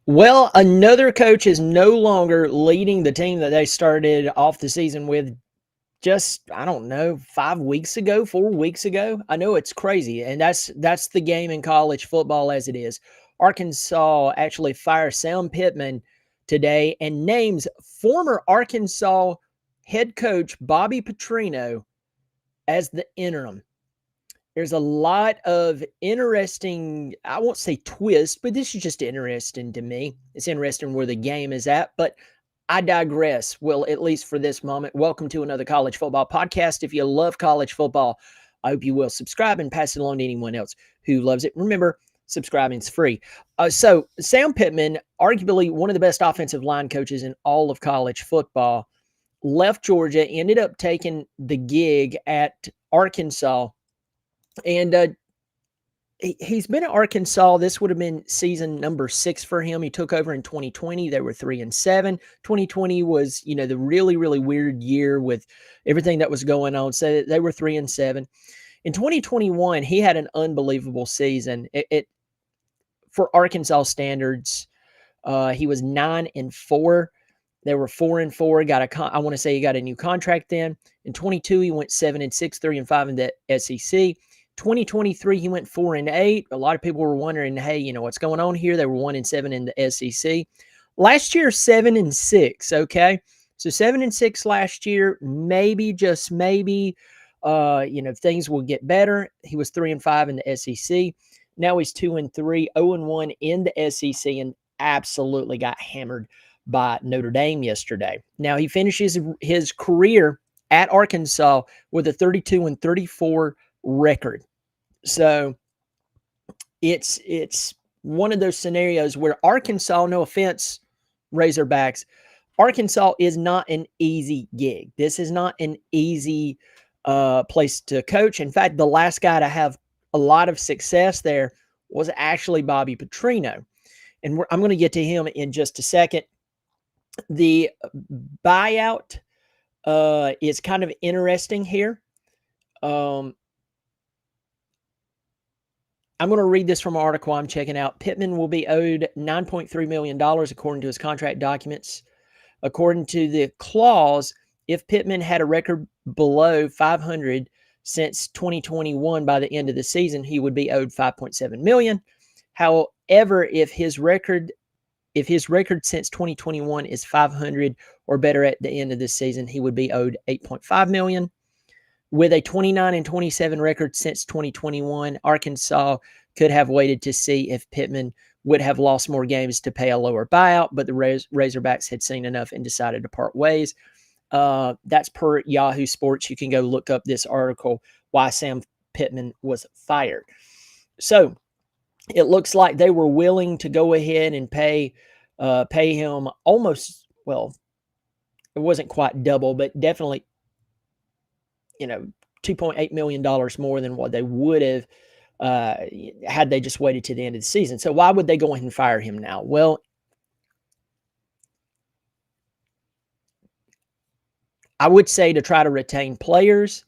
Well, another coach is no longer leading the team that they started off the season with just, I don't know, 5 weeks ago, 4 weeks ago. I know it's crazy, and that's the game in college football as it is. Arkansas actually fires Sam Pittman today and names former Arkansas head coach Bobby Petrino as the interim. There's a lot of interesting, I won't say twist, but this is just interesting to me. It's interesting where the game is at, but I digress. Well, at least for this moment, welcome to another college football podcast. If you love college football, I hope you will subscribe and pass it along to anyone else who loves it. Remember, subscribing is free. So Sam Pittman, arguably one of the best offensive line coaches in all of college football, left Georgia, ended up taking the gig at Arkansas. And he's been at Arkansas. This would have been season number 6 for him. He took over in 2020. They were 3-7. 2020 was, the really, really weird year with everything that was going on. So they were 3-7. In 2021, he had an unbelievable season. For Arkansas standards, he was 9-4. They were 4-4. I want to say he got a new contract then. In 22, he went 7-6, 3-5 in the SEC. 2023, he went 4-8. A lot of people were wondering, hey, what's going on here? They were 1-7 in the SEC. Last year, 7-6. Okay, so 7-6 last year. Maybe, just maybe, things will get better. He was 3-5 in the SEC. Now he's 2-3, 0-1 in the SEC, and absolutely got hammered by Notre Dame yesterday. Now he finishes his career at Arkansas with a 32-34 record. So it's one of those scenarios where Arkansas, no offense, Razorbacks, Arkansas is not an easy gig. This is not an easy place to coach. In fact, the last guy to have a lot of success there was actually Bobby Petrino. And I'm going to get to him in just a second. The buyout is kind of interesting here. I'm going to read this from an article I'm checking out. Pittman will be owed $9.3 million according to his contract documents. According to the clause, if Pittman had a record below 500 since 2021 by the end of the season, he would be owed $5.7 million. However, if his record since 2021 is 500 or better at the end of this season, he would be owed $8.5 million. With a 29-27 record since 2021, Arkansas could have waited to see if Pittman would have lost more games to pay a lower buyout, but the Razorbacks had seen enough and decided to part ways. That's per Yahoo Sports. You can go look up this article, why Sam Pittman was fired. So it looks like they were willing to go ahead and pay him almost, well, it wasn't quite double, but definitely $2.8 million more than what they would have had they just waited to the end of the season. So why would they go ahead and fire him now? Well, I would say to try to retain players.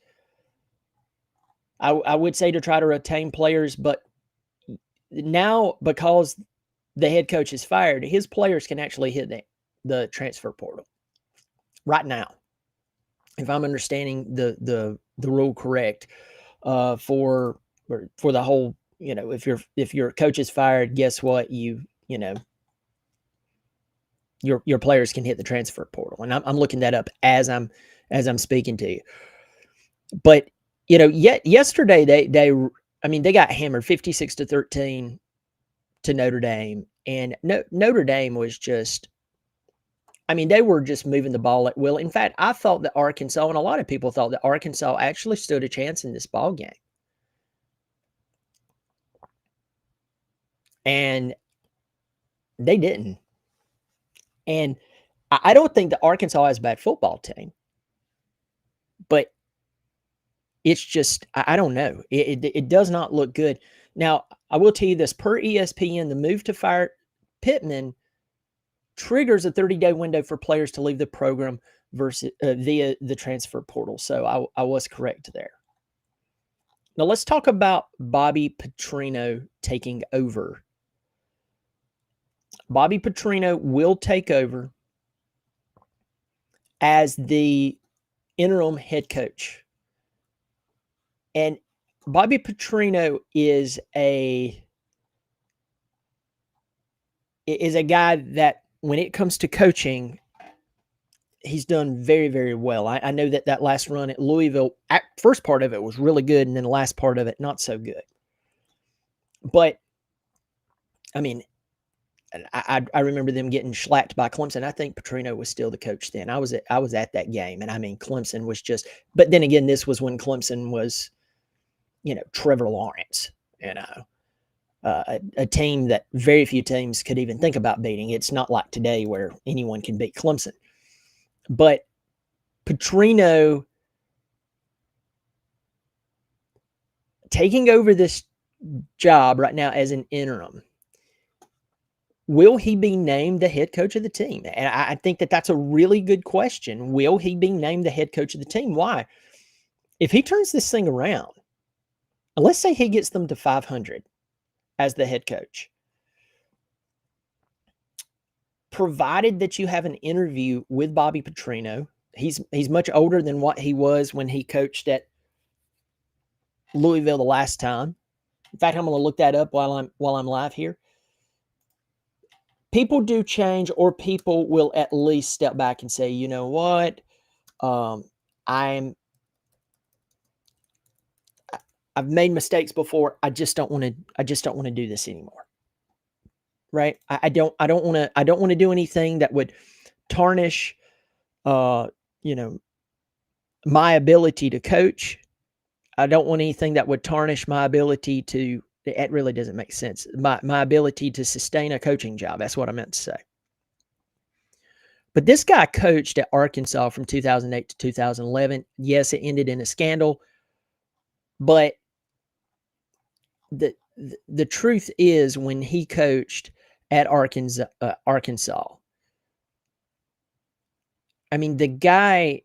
I would say to try to retain players, but now because the head coach is fired, his players can actually hit the transfer portal right now, if I'm understanding the rule correct, for the whole, if your coach is fired, guess what? Your players can hit the transfer portal, and I'm looking that up as I'm speaking to you. But yesterday they got hammered 56-13 to Notre Dame, and Notre Dame was just. They were just moving the ball at will. In fact, I thought that Arkansas, and a lot of people thought that Arkansas actually stood a chance in this ball game. And they didn't. And I don't think that Arkansas has a bad football team. But it's just, I don't know. It does not look good. Now, I will tell you this. Per ESPN, the move to fire Pittman triggers a 30-day window for players to leave the program via the transfer portal. So I was correct there. Now let's talk about Bobby Petrino taking over. Bobby Petrino will take over as the interim head coach. And Bobby Petrino is a guy that when it comes to coaching, he's done very, very well. I know that last run at Louisville, first part of it was really good, and then the last part of it not so good. But I mean, I remember them getting shellacked by Clemson. I think Petrino was still the coach then. I was at that game, and I mean, Clemson was just. But then again, this was when Clemson was, Trevor Lawrence. A team that very few teams could even think about beating. It's not like today where anyone can beat Clemson. But Petrino taking over this job right now as an interim, will he be named the head coach of the team? And I think that's a really good question. Will he be named the head coach of the team? Why? If he turns this thing around, and let's say he gets them to 500 as the head coach, provided that you have an interview with Bobby Petrino, he's much older than what he was when he coached at Louisville the last time. In fact, I'm going to look that up while I'm live here. People do change, or people will at least step back and say, you know what, I've made mistakes before. I just don't want to do this anymore. Right? I don't want to do anything that would tarnish, my ability to coach. I don't want anything that would tarnish my ability to. It really doesn't make sense. My ability to sustain a coaching job. That's what I meant to say. But this guy coached at Arkansas from 2008 to 2011. Yes, it ended in a scandal. But the truth is, when he coached at Arkansas, I mean, the guy,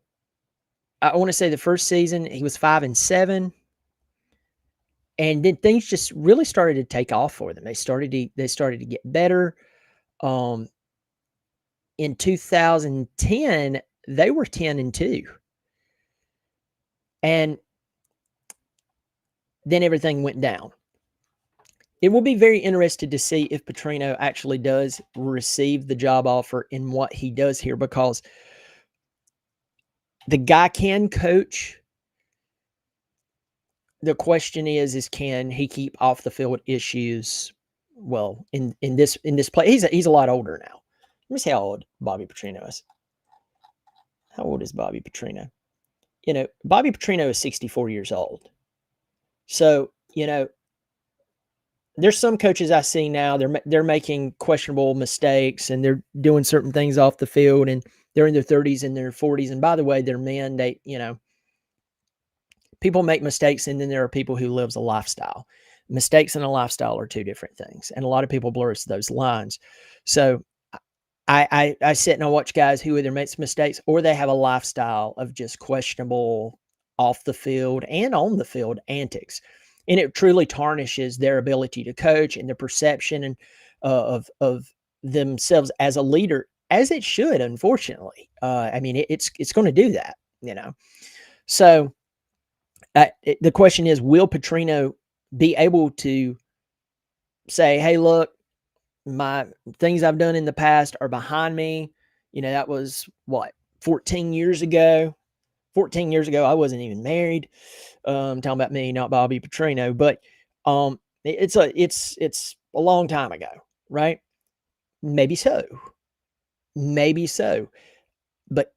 I want to say the first season, he was 5-7. And then things just really started to take off for them. They started to get better. In 2010, they were 10-2. And then everything went down. It will be very interesting to see if Petrino actually does receive the job offer and what he does here, because the guy can coach. The question is can he keep off the field issues? Well, in this play, he's a lot older now. Let me see how old Bobby Petrino is. How old is Bobby Petrino? Bobby Petrino is 64 years old. So, there's some coaches I see now, they're making questionable mistakes, and they're doing certain things off the field, and they're in their 30s and their 40s. And by the way, they're men. People make mistakes, and then there are people who lives a lifestyle. Mistakes and a lifestyle are two different things, and a lot of people blur those lines. So I sit and I watch guys who either make mistakes or they have a lifestyle of just questionable off the field and on the field antics, and it truly tarnishes their ability to coach and their perception and of themselves as a leader, as it should. Unfortunately, I mean, it's going to do that, So the question is, will Petrino be able to say, hey, look, my things I've done in the past are behind me. That was 14 years ago. 14 years ago, I wasn't even married. I'm talking about me, not Bobby Petrino. But it's a long time ago, right? Maybe so. But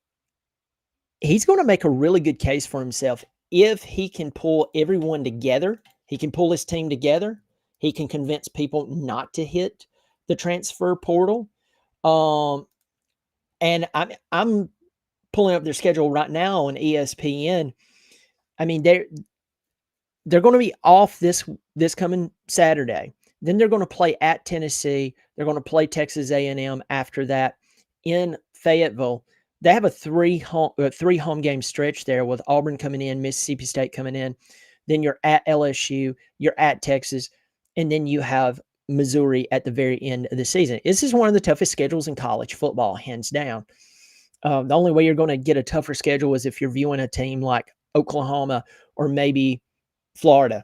he's going to make a really good case for himself if he can pull everyone together. He can pull his team together. He can convince people not to hit the transfer portal. And I'm pulling up their schedule right now on ESPN. I mean, they're going to be off this coming Saturday. Then they're going to play at Tennessee. They're going to play Texas A&M after that in Fayetteville. They have a three home game stretch there, with Auburn coming in, Mississippi State coming in. Then you're at LSU, you're at Texas, and then you have Missouri at the very end of the season. This is one of the toughest schedules in college football, hands down. The only way you're going to get a tougher schedule is if you're viewing a team like Oklahoma or maybe Florida.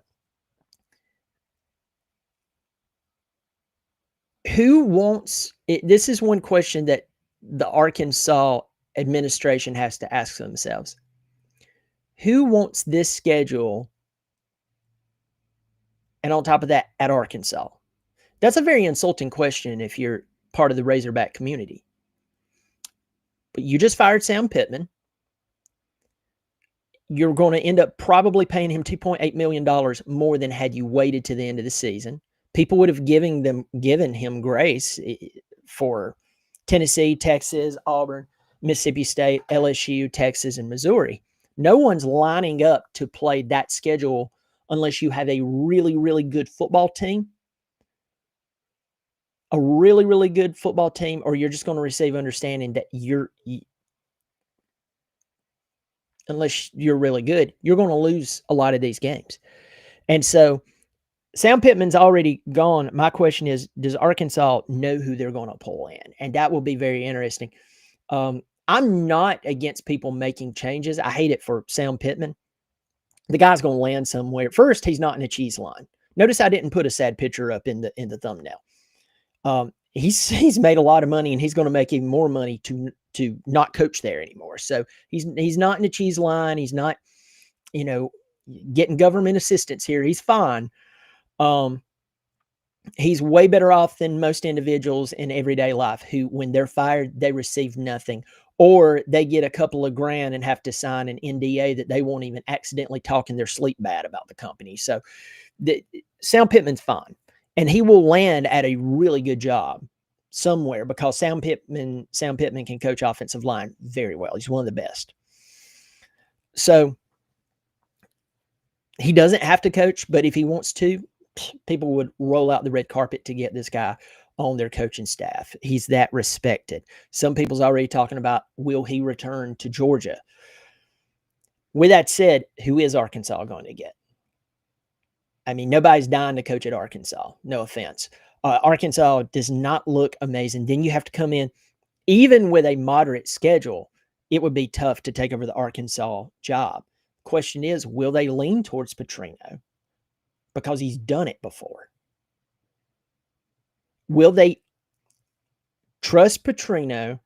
Who wants it? This is one question that the Arkansas administration has to ask themselves. Who wants this schedule? And on top of that, at Arkansas? That's a very insulting question if you're part of the Razorback community. But you just fired Sam Pittman. You're going to end up probably paying him $2.8 million more than had you waited to the end of the season. People would have given him grace for Tennessee, Texas, Auburn, Mississippi State, LSU, Texas, and Missouri. No one's lining up to play that schedule unless you have a really, really good football team. A really, really good football team, or you're just going to receive understanding that unless you're really good, you're going to lose a lot of these games. And so Sam Pittman's already gone. My question is, does Arkansas know who they're going to pull in? And that will be very interesting. I'm not against people making changes. I hate it for Sam Pittman. The guy's going to land somewhere. First, he's not in a cheese line. Notice I didn't put a sad picture up in the thumbnail. He's made a lot of money, and he's going to make even more money to not coach there anymore. So he's not in a cheese line. He's not, getting government assistance here. He's fine. He's way better off than most individuals in everyday life who, when they're fired, they receive nothing, or they get a couple of grand and have to sign an NDA that they won't even accidentally talk in their sleep bad about the company. So Sam Pittman's fine, and he will land at a really good job somewhere because Sam Pittman can coach offensive line very well. He's one of the best. So he doesn't have to coach, but if he wants to, people would roll out the red carpet to get this guy on their coaching staff. He's that respected. Some people's already talking about, will he return to Georgia? With that said, who is Arkansas going to get? I mean, nobody's dying to coach at Arkansas. No offense. Arkansas does not look amazing. Then you have to come in, even with a moderate schedule, it would be tough to take over the Arkansas job. Question is, will they lean towards Petrino? Because he's done it before. Will they trust Petrino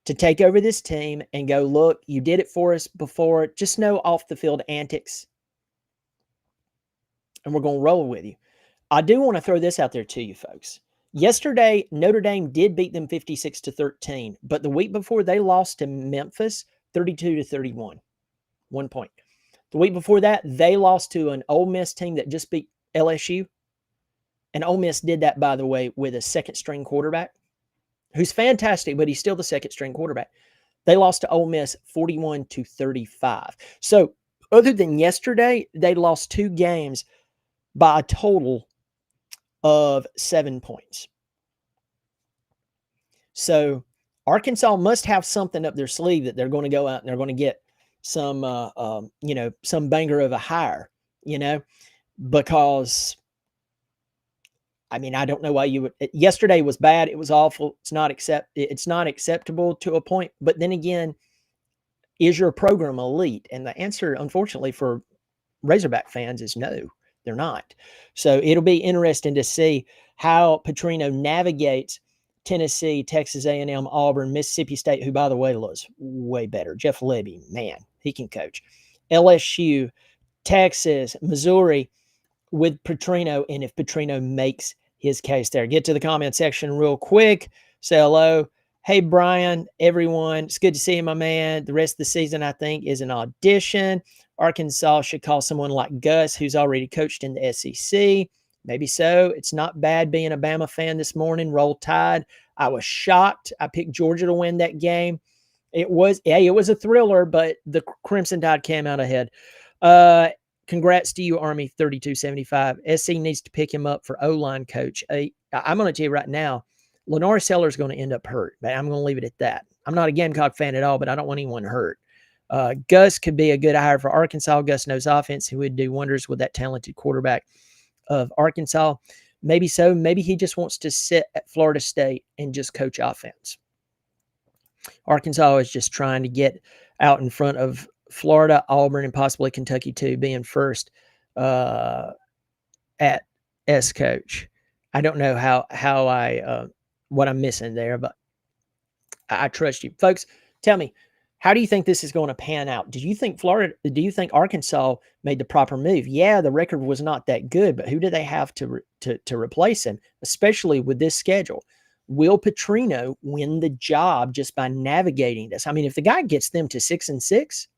to take over this team and go, look, you did it for us before. Just no off the field antics, and we're going to roll with you. I do want to throw this out there to you folks. Yesterday, Notre Dame did beat them 56-13, but the week before they lost to Memphis 32-31, 1 point. The week before that, they lost to an Ole Miss team that just beat LSU. And Ole Miss did that, by the way, with a second-string quarterback who's fantastic, but he's still the second-string quarterback. They lost to Ole Miss 41-35. So other than yesterday, they lost 2 games by a total of 7 points. So Arkansas must have something up their sleeve that they're going to go out and they're going to get some banger of a hire, because I mean, I don't know why you would. Yesterday was bad. It was awful. It's not acceptable to a point. But then again, is your program elite? And the answer, unfortunately, for Razorback fans is no, they're not. So it'll be interesting to see how Petrino navigates Tennessee, Texas A&M, Auburn, Mississippi State, who, by the way, looks way better. Jeff Lebby, man, he can coach. LSU, Texas, Missouri with Petrino, and if Petrino makes his case there. Get to the comment section real quick. Say hello. Hey, Brian, everyone. It's good to see you, my man. The rest of the season, I think, is an audition. Arkansas should call someone like Gus, who's already coached in the SEC. Maybe so. It's not bad being a Bama fan this morning. Roll Tide. I was shocked. I picked Georgia to win that game. It was a thriller, but the Crimson Tide came out ahead. Congrats to you, Army 3275. SC needs to pick him up for O-line coach. I'm going to tell you right now, Lenore Seller's going to end up hurt, but I'm going to leave it at that. I'm not a Gamecock fan at all, but I don't want anyone hurt. Gus could be a good hire for Arkansas. Gus knows offense. He would do wonders with that talented quarterback of Arkansas. Maybe so. Maybe he just wants to sit at Florida State and just coach offense. Arkansas is just trying to get out in front of Florida, Auburn, and possibly Kentucky too, being first at S coach. I don't know how I what I'm missing there, but I trust you, folks. Tell me, how do you think this is going to pan out? Do you think Arkansas made the proper move? Yeah, the record was not that good, but who do they have to replace him, especially with this schedule? Will Petrino win the job just by navigating this? I mean, if the guy gets them to 6-6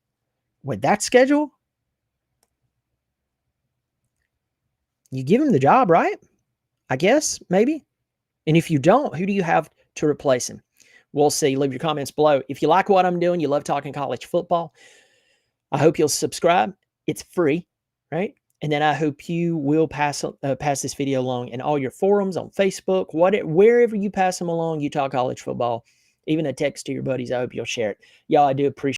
with that schedule, you give him the job, right? I guess, maybe. And if you don't, who do you have to replace him? We'll see. Leave your comments below. If you like what I'm doing, you love talking college football, I hope you'll subscribe. It's free, right? And then I hope you will pass this video along in all your forums, on Facebook, wherever you pass them along, you talk college football, even a text to your buddies. I hope you'll share it. Y'all, I do appreciate